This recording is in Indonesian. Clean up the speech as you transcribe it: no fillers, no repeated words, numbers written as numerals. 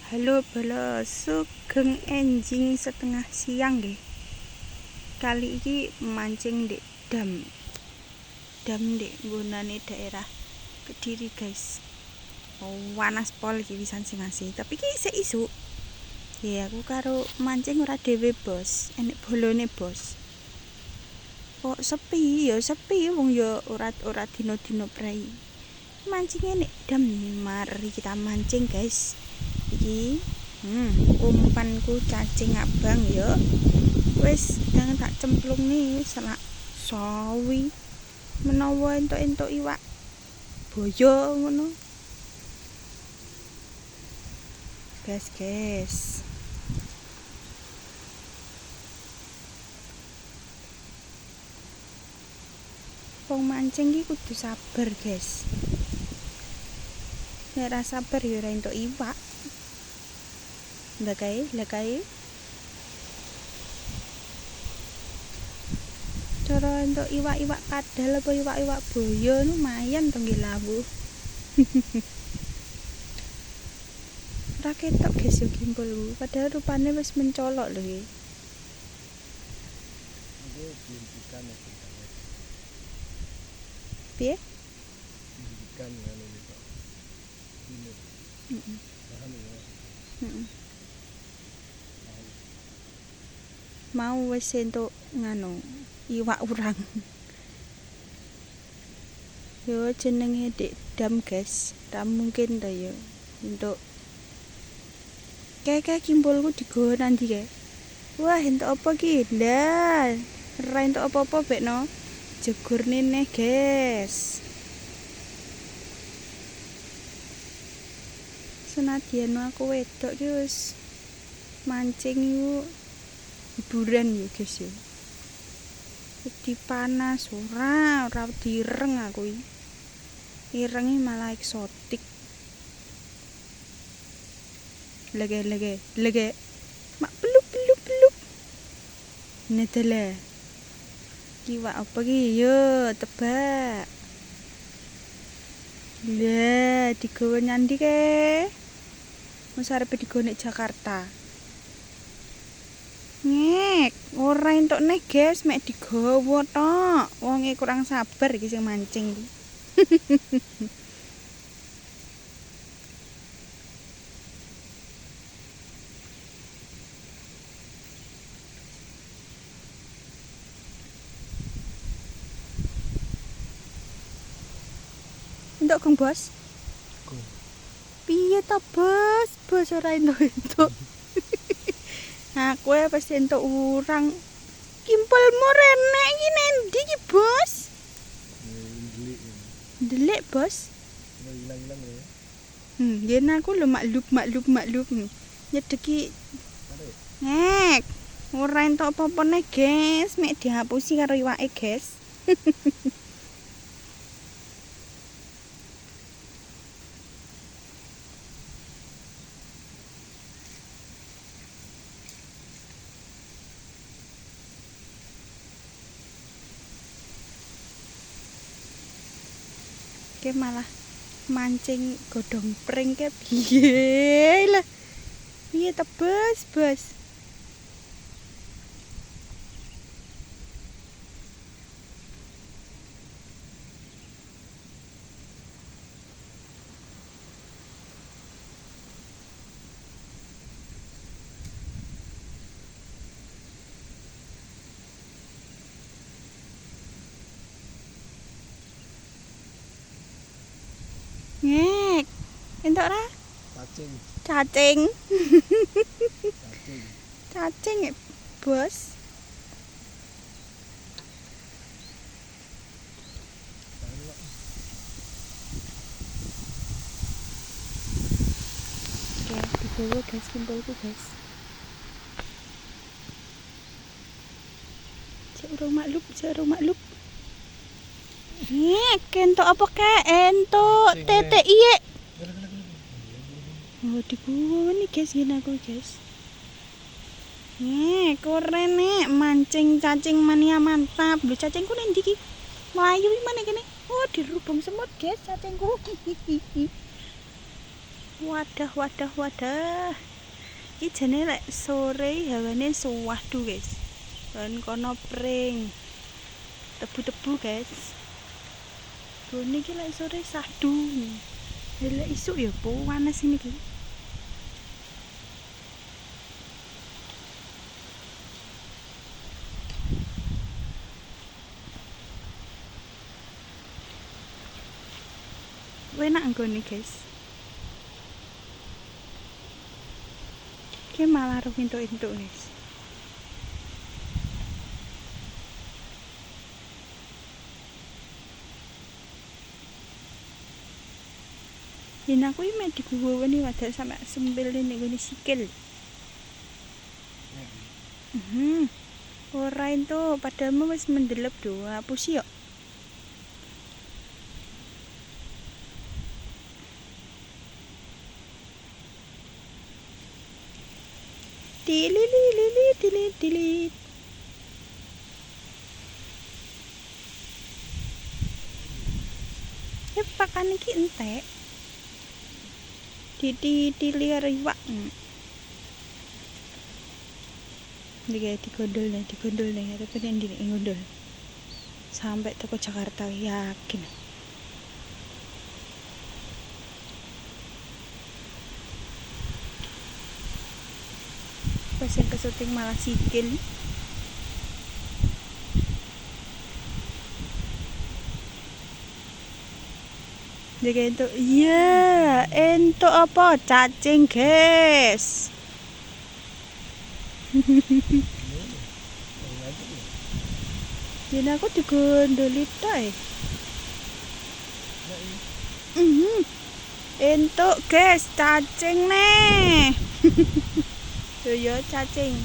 Halo bala, sugeng enjing setengah siang nggih. Kali iki mancing ndek dam ndek nggonane daerah Kediri guys. Panas pol iki wisan sing asih, tapi iki isih isuk. Ya aku karo mancing ora dhewe bos, enek bolone bos. Kok sepi wong ya ora dino-dino prei. Mancingnya nek dam mari kita mancing guys. Iki umpanku cacing abang ya. Wis jangan tak cemplung nih selak sawi menawa entuk-entuk iwak boyo ngono. Guys. Wong mancing iki kudu sabar, guys. Nek ra sabar ya ora entuk iwak. Lah kae. Cara entuk iwak-iwak kadal apa iwak-iwak boyo lumayan to nggih lawu. Ora ketok guys yo gimpulku, padahal rupane wis mencolok lho iki. Piye? Ikan ngene iki. Mau wis entuk nganu iwak urang. Yo jenenge Dik Dam guys, ra mungkin ta yo entuk. Kayak kimpulku digowo nanti kae. Wah, entuk apa ki? Lah, ra entuk apa-apa bekno. Jegur nene guys. Senadyan aku wedok ki wis mancing iku hiburan ya guys ya. Wedi panas ora direng aku iki. Irenge malah eksotik. Lege. Mak peluk. Netele. Iwak apa ki? Yo, tebak. Lah, digowo nyandi ke? Mos arepe digonek Jakarta. Ngek, ora entuk neh guys, mek digowo tok. Wonge kurang sabar iki sing mancing iki. Entuk Kang Bos? Piye to Bos? Bos ora entuk. Aku pasti entuk urang. Kimpulmu rene iki nendi iki, Bos? Delik, Bos. Hilang-hilang ya. Yen aku lho maklub. Nyedeki. Ngek. Ora entuk apa-apa neh, guys. Mek dihapusi karo iwake, guys. Ke malah mancing godhong pring ke piye lah. Piye to, Bos? Ngek. Entuk ra? Cacing. Cacing, Bos. Oke, digowo guys, kumpulku guys. Cek urung maklub. Entuk apa kek? Entuk tetek iye. Oh, digowo nih guys, gini aku guys. Keren nih mancing cacing mania mantap. Lho cacingku ning ndi iki? Mlayu iki meneh kene. Oh, dirubung semut guys cacingku. Wadah, wadah, wadah. Iki jane lek sore hawane suwadu, guys. Dan kono pring. Tebu-tebu, guys. Bone iki lek sore sadu. Lek isuk ya panas ini iki. Enak nggone, guys. Ki malah ro entuk-entuk, guys. Yen aku iki mek diguweni wadah sampe sempil ning ngene sikil. Ora entuk, padahal wis mendelep do. Hapus yo. Dilit. Pakan iki entek. Ditili riwak. Digondol nih, tapi yang digondol. Sampai toko Jakarta yakin. Pas yang kesuting malah sikil. Jadi entuk, iya, entuk apa? Cacing, guys. Jadi aku digondoli tok. Entuk, guys, cacing nih. Yo cacing.